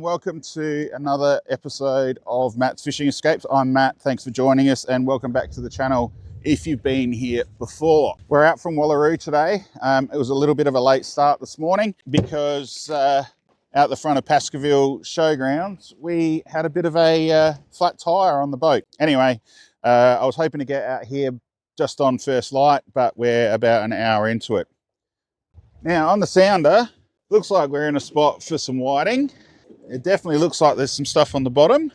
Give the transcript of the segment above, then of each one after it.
Welcome to another episode of Matt's Fishing Escapes. I'm Matt, thanks for joining us and welcome back to the channel if you've been here before. We're out from Wallaroo today. It was a little bit of a late start this morning because out the front of Pascaville Showgrounds, we had a bit of a flat tyre on the boat. Anyway, I was hoping to get out here just on first light, but we're about an hour into it. Now on the sounder, looks like we're in a spot for some whiting. It definitely looks like there's some stuff on the bottom.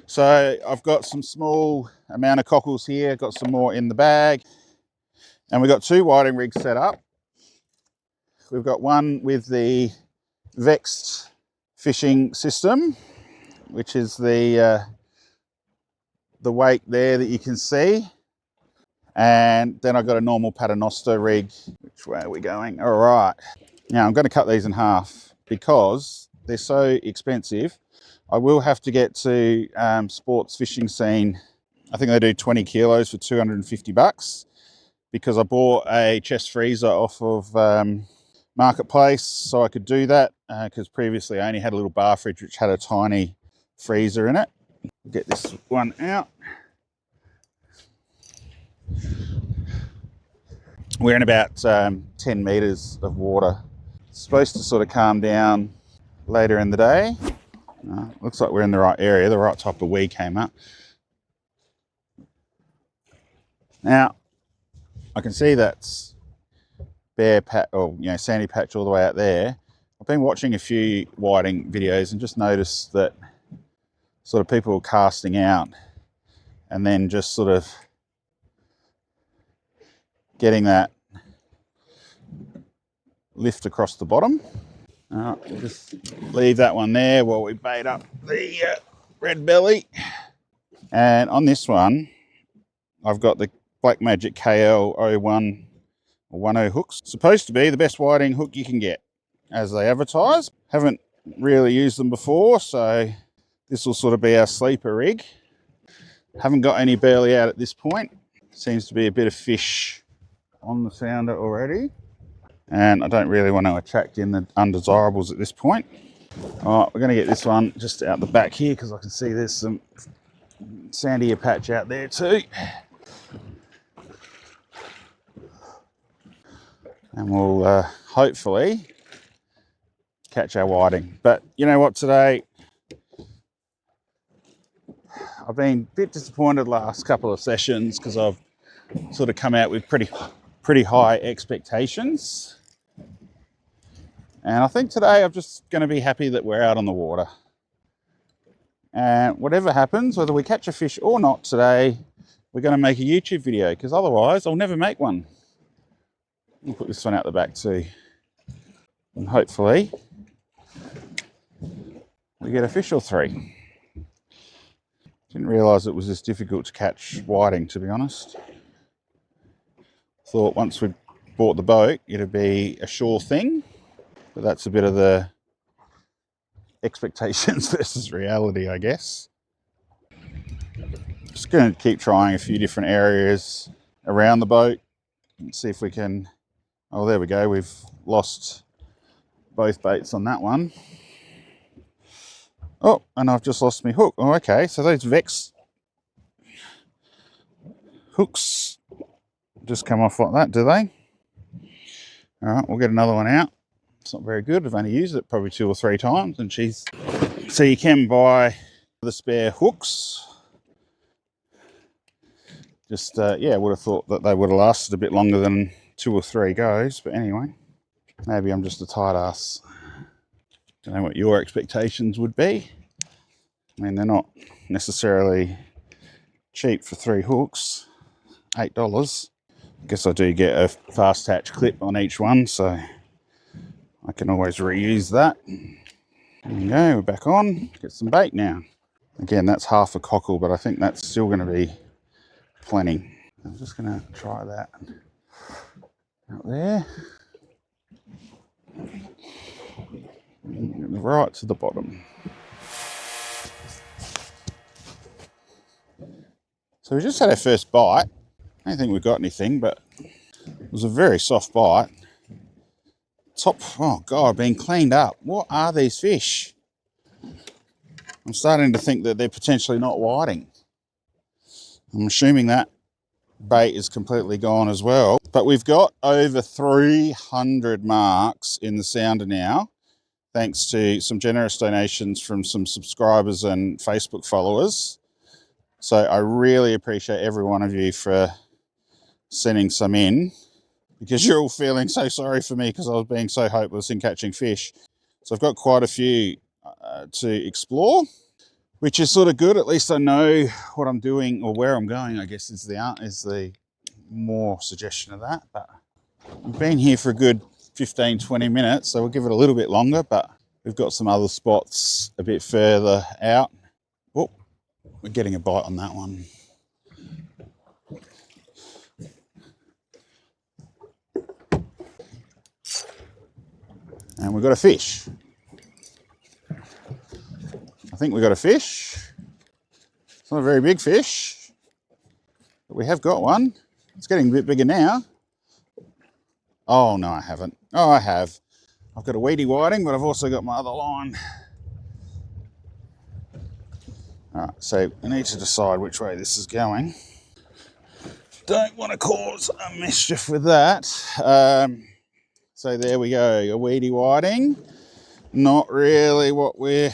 So I've got some small amount of cockles here, got some more in the bag. And we've got two whiting rigs set up. We've got one with the vexed fishing system, which is the wake there that you can see. And then I've got a normal paternoster rig. Which way are we going? All right. Now I'm going to cut these in half because they're so expensive. I will have to get to Sports Fishing Scene. I think they do 20 kilos for 250 bucks because I bought a chest freezer off of Marketplace so I could do that because previously I only had a little bar fridge which had a tiny freezer in it. I'll get this one out. We're in about 10 meters of water. It's supposed to sort of calm down later in the day. Looks like we're in the right area, the right type of weed came up. Now, I can see that's bare patch, or sandy patch all the way out there. I've been watching a few whiting videos and just noticed that sort of people are casting out and then just sort of getting that lift across the bottom. We'll just leave that one there while we bait up the red belly. And on this one, I've got the Black Magic KL01 or 10 hooks. Supposed to be the best whiting hook you can get, as they advertise. Haven't really used them before, so this will sort of be our sleeper rig. Haven't got any burley out at this point. Seems to be a bit of fish on the sounder already. And I don't really want to attract in the undesirables at this point. All right, we're going to get this one just out the back here because I can see there's some sandier patch out there too. And we'll hopefully catch our whiting. But you know what, today I've been a bit disappointed last couple of sessions because I've sort of come out with pretty high expectations. And I think today I'm just going to be happy that we're out on the water. And whatever happens, whether we catch a fish or not today, we're going to make a YouTube video because otherwise I'll never make one. I'll put this one out the back too. And hopefully we get a fish or three. Didn't realise it was this difficult to catch whiting, to be honest. Thought once we bought the boat, it'd be a sure thing. But that's a bit of the expectations versus reality, I guess. Just going to keep trying a few different areas around the boat and see if we can... Oh, there we go. We've lost both baits on that one. Oh, and I've just lost my hook. Oh, okay. So those Vex hooks just come off like that, do they? All right, we'll get another one out. It's not very good. I've only used it probably 2 or 3 times, and she's... So you can buy the spare hooks. Just, yeah, I would have thought that they would have lasted a bit longer than 2 or 3 goes, but anyway, maybe I'm just a tight ass. Don't know what your expectations would be. I mean, they're not necessarily cheap for 3 hooks, $8. I guess I do get a fast attach clip on each one, so I can always reuse that. There we go, we're back on. Get some bait now. Again, that's half a cockle, but I think that's still going to be plenty. I'm just going to try that out there. Right to the bottom. So we just had our first bite. I don't think we've got anything, but it was a very soft bite. Top, oh God, being cleaned up. What are these fish? I'm starting to think that they're potentially not whiting. I'm assuming that bait is completely gone as well. But we've got over 300 marks in the sounder now, thanks to some generous donations from some subscribers and Facebook followers. So I really appreciate every one of you for sending some in, because you're all feeling so sorry for me because I was being so hopeless in catching fish. So I've got quite a few to explore, which is sort of good. At least I know what I'm doing, or where I'm going, I guess, is the more suggestion of that. But we've been here for a good 15-20 minutes, so we'll give it a little bit longer, but we've got some other spots a bit further out. Oh, we're getting a bite on that one. And we've got a fish. I think we've got a fish. It's not a very big fish, but we have got one. It's getting a bit bigger now. Oh, no, I haven't. Oh, I have. I've got a weedy whiting, but I've also got my other line. All right, so I need to decide which way this is going. Don't want to cause a mischief with that. So there we go, a weedy whiting. Not really what we're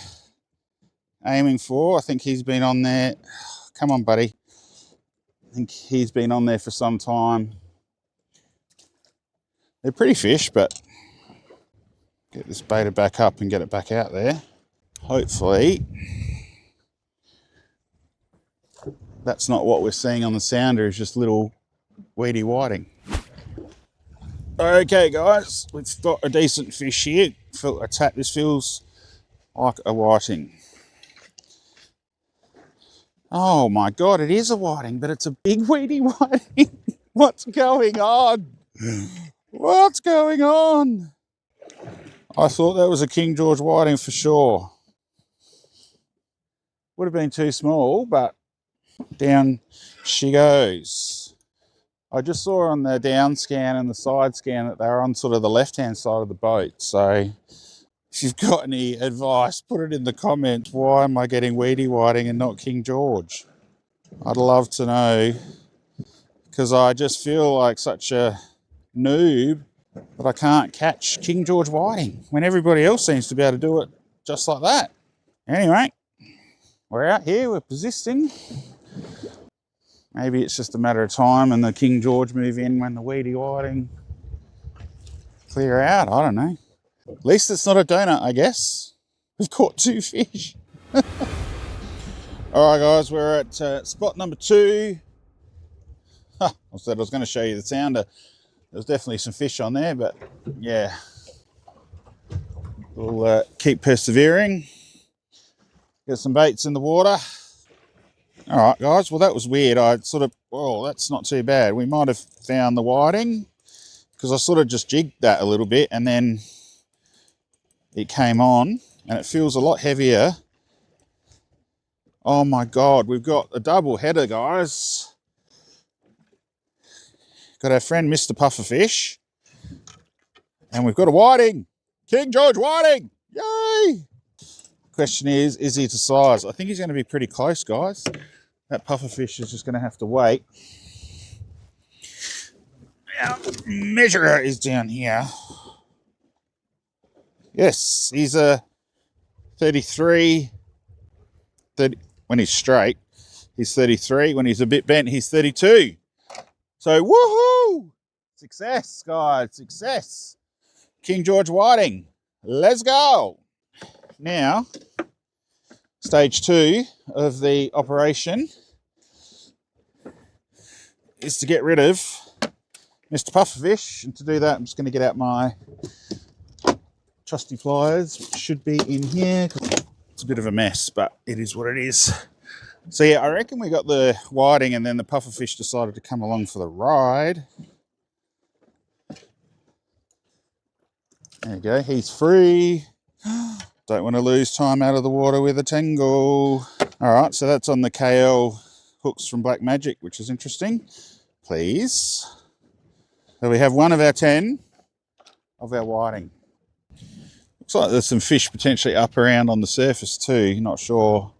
aiming for. I think he's been on there. Come on, buddy. I think he's been on there for some time. They're pretty fish, but get this beta back up and get it back out there. Hopefully that's not what we're seeing on the sounder, is just little weedy whiting. Okay guys, we've got a decent fish here. A tap, this feels like a whiting. Oh my God, it is a whiting, but it's a big weedy whiting. What's going on? What's going on? I thought that was a King George whiting for sure. Would have been too small, but down she goes. I just saw on the down scan and the side scan that they're on sort of the left-hand side of the boat. So if you've got any advice, put it in the comments. Why am I getting weedy whiting and not King George? I'd love to know, because I just feel like such a noob that I can't catch King George whiting when everybody else seems to be able to do it just like that. Anyway, we're out here, we're persisting. Maybe it's just a matter of time and the King George move in when the weedy whiting clear out. I don't know. At least it's not a donut, I guess. We've caught 2 fish. All right, guys, we're at spot number 2. I said I was going to show you the sounder. There's definitely some fish on there, but yeah. We'll keep persevering. Get some baits in the water. All right, guys, well, that was weird. I sort of, oh, that's not too bad. We might have found the whiting, because I sort of just jigged that a little bit and then it came on, and it feels a lot heavier. Oh my God, we've got a double header, guys. Got our friend Mr. Pufferfish, and we've got a whiting. King George whiting! Yay! Question is he to size? I think he's going to be pretty close, guys. That pufferfish is just going to have to wait. Our measurer is down here. Yes, he's a 33. 30, when he's straight, he's 33. When he's a bit bent, he's 32. So, woohoo! Success, guys, success. King George whiting. Let's go. Now, stage 2 of the operation is to get rid of Mr. Pufferfish, and to do that I'm just going to get out my trusty pliers, which should be in here. It's a bit of a mess, but it is what it is. So yeah, I reckon we got the whiting and then the pufferfish decided to come along for the ride. There you go, he's free. Don't want to lose time out of the water with a tangle. All right, so that's on the KL hooks from Black Magic, which is interesting. Please. So we have 1 of our 10 of our whiting. Looks like there's some fish potentially up around on the surface too. Not sure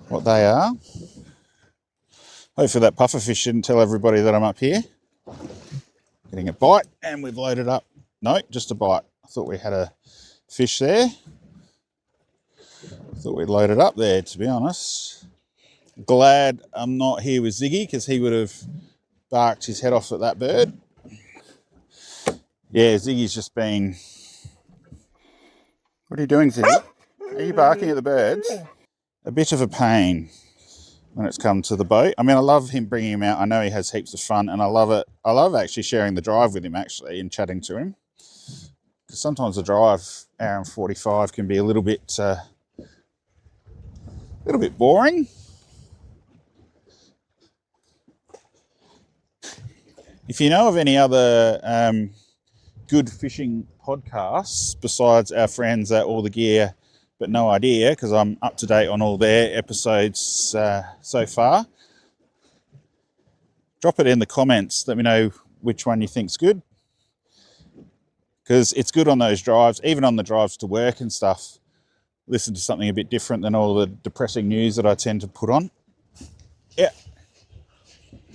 what they are. Hopefully that pufferfish didn't tell everybody that I'm up here. Getting a bite, and we've loaded up. No, just a bite. I thought we had a fish there. I thought we'd loaded up there, to be honest. Glad I'm not here with Ziggy, because he would have barked his head off at that bird. Yeah, Ziggy's just been... What are you doing, Ziggy? Are you barking at the birds? A bit of a pain when it's come to the boat. I mean, I love him bringing him out. I know he has heaps of fun, and I love it. I love actually sharing the drive with him, actually, and chatting to him. Because sometimes the drive, hour and 45, can be a little bit boring. If you know of any other good fishing podcasts besides our friends at All the Gear But No Idea, because I'm up to date on all their episodes so far, drop it in the comments. Let me know which one you think's good, because it's good on those drives, even on the drives to work and stuff. Listen to something a bit different than all the depressing news that I tend to put on. Yeah.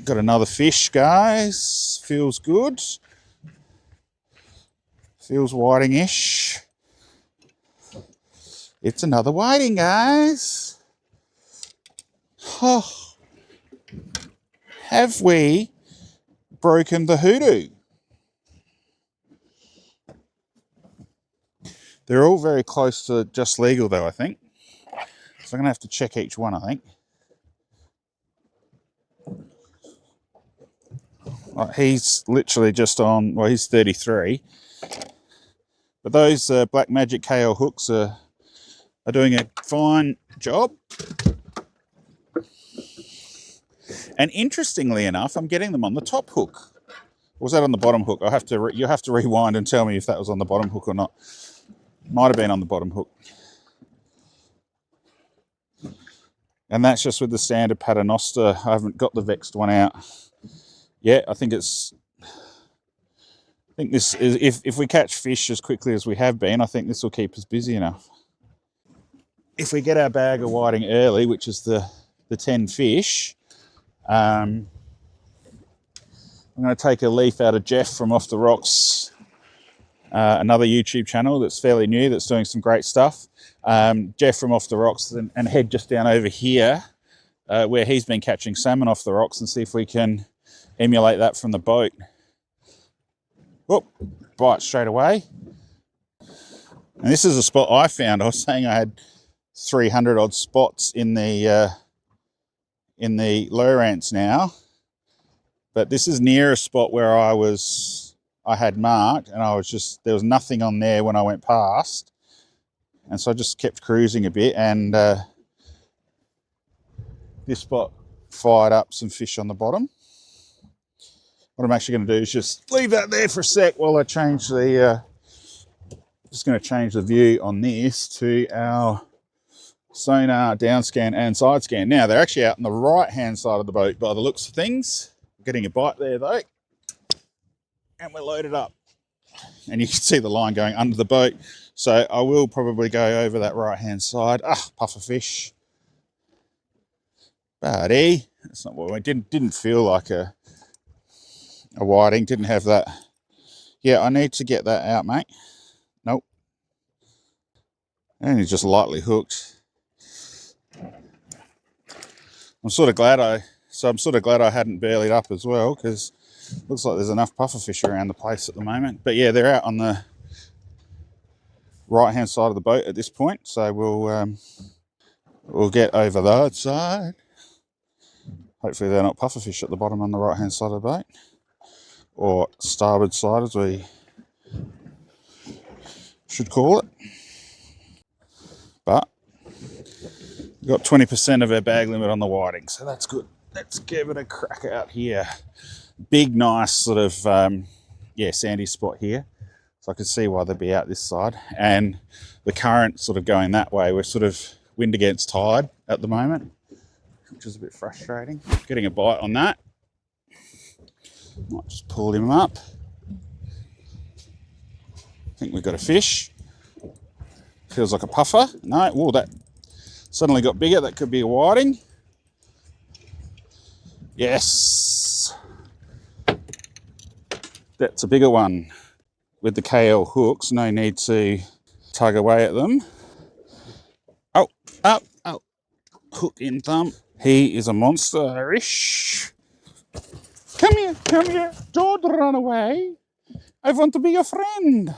Got another fish, guys. Feels good. Feels whiting-ish. It's another whiting, guys. Oh. Have we broken the hoodoo? They're all very close to just legal, though, I think. So I'm going to have to check each one, I think. He's literally just on, well, he's 33. But those Black Magic KL hooks are doing a fine job. And interestingly enough, I'm getting them on the top hook. Or was that on the bottom hook? You'll have to rewind and tell me if that was on the bottom hook or not. Might have been on the bottom hook. And that's just with the standard paternoster. I haven't got the vexed one out. Yeah, I think this is, if we catch fish as quickly as we have been, I think this will keep us busy enough. If we get our bag of whiting early, which is the 10 fish, I'm going to take a leaf out of Jeff from Off the Rocks, another YouTube channel that's fairly new, that's doing some great stuff. Jeff from Off the Rocks, and head just down over here where he's been catching salmon off the rocks, and see if we can emulate that from the boat. Whoop, bite straight away. And this is a spot I found. I was saying I had 300 odd spots in the Lowrance now, but this is near a spot where I had marked, and there was nothing on there when I went past, and so I just kept cruising a bit, and this spot fired up some fish on the bottom. What I'm actually going to do is just leave that there for a sec while I change the just going to change the view on this to our sonar down scan and side scan. Now they're actually out on the right hand side of the boat by the looks of things. Getting a bite there though, and we're loaded up, and you can see the line going under the boat, so I will probably go over that right hand side. Puffer fish, buddy. That's not what we didn't feel like a whiting. Didn't have that. Yeah, I need to get that out, mate. Nope. And he's just lightly hooked. I'm sort of glad I hadn't bellied up as well, because it looks like there's enough pufferfish around the place at the moment. But yeah, they're out on the right hand side of the boat at this point, so we'll get over that side. Hopefully they're not pufferfish at the bottom on the right hand side of the boat, or starboard side as we should call it. But we've got 20% of our bag limit on the whiting, so that's good. Let's give it a crack out here. Big, nice sort of, sandy spot here. So I can see why they'd be out this side. And the current sort of going that way. We're sort of wind against tide at the moment, which is a bit frustrating. Getting a bite on that. Might just pull him up. think we've got a fish. Feels like a puffer. No, oh, that suddenly got bigger. That could be a whiting. Yes. That's a bigger one. With the KL hooks, no need to tug away at them. Oh, up, oh, hook in thumb. He is a monster-ish. Come here, don't run away. I want to be your friend.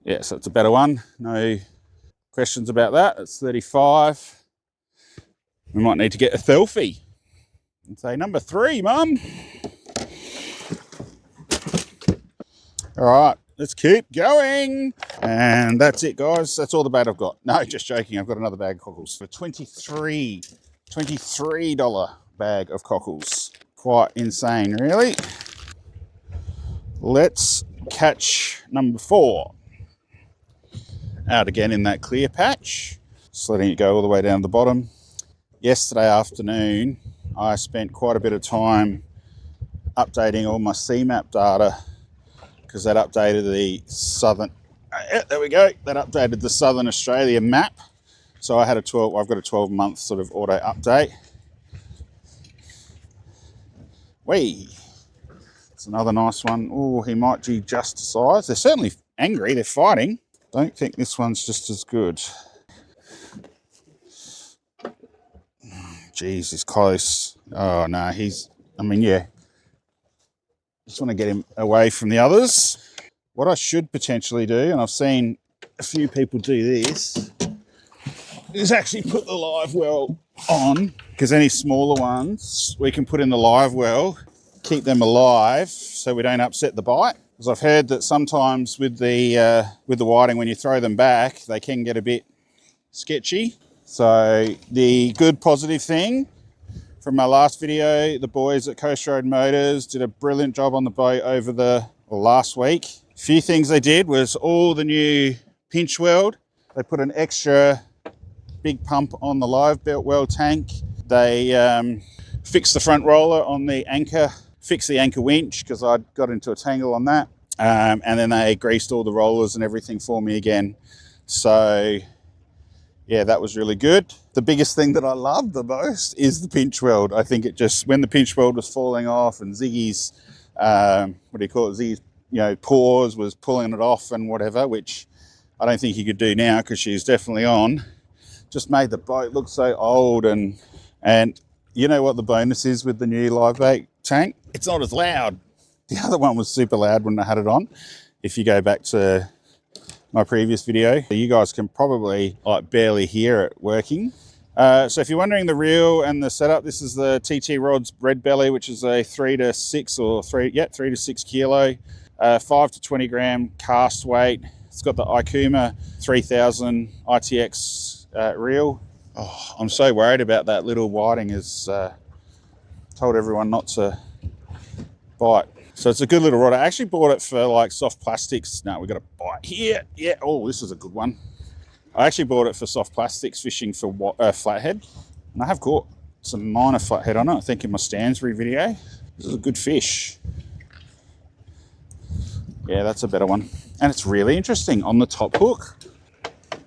Yes, that's a better one. No questions about that. It's 35. We might need to get a selfie and say number 3, Mum. All right, let's keep going. And that's it, guys. That's all the bait I've got. No, just joking. I've got another bag of cockles for $23 bag of cockles. Quite insane, really. Let's catch number 4. Out again in that clear patch. Just letting it go all the way down to the bottom. Yesterday afternoon, I spent quite a bit of time updating all my CMAP data because that updated the southern, there we go, that updated the Southern Australia map. So I had I've got a 12-month sort of auto update. Whee! It's another nice one. Oh, he might be just size. They're certainly angry, they're fighting. Don't think this one's just as good. Jeez, he's close. Oh no, yeah. Just want to get him away from the others. What I should potentially do, and I've seen a few people do this, is actually put the live well on, because any smaller ones we can put in the live well, keep them alive so we don't upset the bite. Because I've heard that sometimes with the whiting, when you throw them back, they can get a bit sketchy. So the good positive thing from my last video, the boys at Coast Road Motors did a brilliant job on the boat last week. A few things they did was all the new pinch weld. They put an extra big pump on the live belt weld tank. They fixed the front roller on the anchor, fixed the anchor winch because I got into a tangle on that. And then they greased all the rollers and everything for me again. So yeah, that was really good. The biggest thing that I love the most is the pinch weld. I think it just, when the pinch weld was falling off and Ziggy's, Ziggy's, pause was pulling it off and whatever, which I don't think you could do now because she's definitely on, just made the boat look so old. And you know what the bonus is with the new live bait tank? It's not as loud. The other one was super loud when I had it on. If you go back to my previous video, you guys can probably barely hear it working. So if you're wondering the reel and the setup, this is the TT Rods Red Belly, which is a 3 to 6 kilo, 5 to 20 gram cast weight. It's got the Ikuma 3000 ITX reel. Oh, I'm so worried about that little whiting. Has told everyone not to bite. So it's a good little rod. I actually bought it for soft plastics. No, we've got a bite here. Yeah, oh, this is a good one. I actually bought it for soft plastics fishing for flathead. And I have caught some minor flathead on it, I think in my Stansbury video. This is a good fish. Yeah, that's a better one. And it's really interesting on the top hook.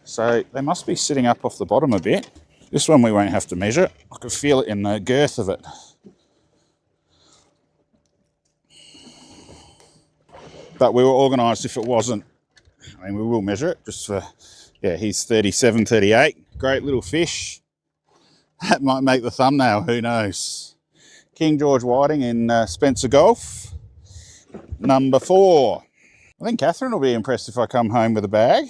So they must be sitting up off the bottom a bit. This one we won't have to measure. I can feel it in the girth of it. But we were organised if it wasn't. We will measure it just for, yeah, he's 37, 38. Great little fish. That might make the thumbnail, who knows. King George whiting in Spencer Gulf. Number 4. I think Catherine will be impressed if I come home with a bag.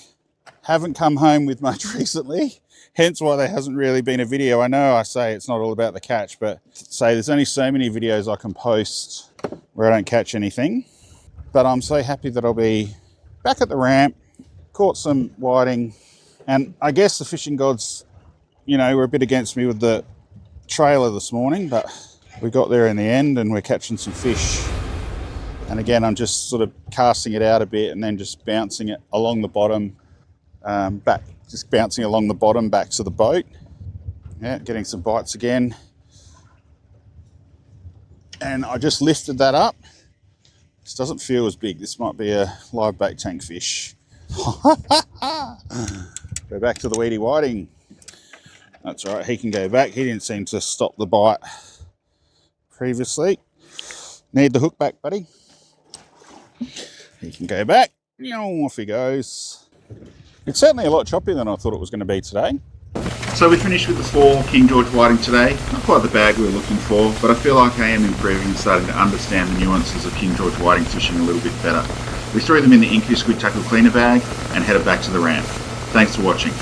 Haven't come home with much recently, hence why there hasn't really been a video. I know I say it's not all about the catch, but say there's only so many videos I can post where I don't catch anything. But I'm so happy that I'll be back at the ramp, caught some whiting, and I guess the fishing gods, were a bit against me with the trailer this morning, but we got there in the end and we're catching some fish. And again, I'm just sort of casting it out a bit and then just bouncing it along the bottom, back to the boat. Yeah, getting some bites again. And I just lifted that up This doesn't feel as big. This might be a live bait tank fish. Go back to the weedy whiting. That's all right, he can go back. He didn't seem to stop the bite previously. Need the hook back, buddy. He can go back. Off he goes. It's certainly a lot choppier than I thought it was going to be today. So we finished with the 4 King George whiting today. Not quite the bag we were looking for, but I feel like I am improving and starting to understand the nuances of King George whiting fishing a little bit better. We threw them in the Inky Squid Tackle Cleaner bag and headed back to the ramp. Thanks for watching.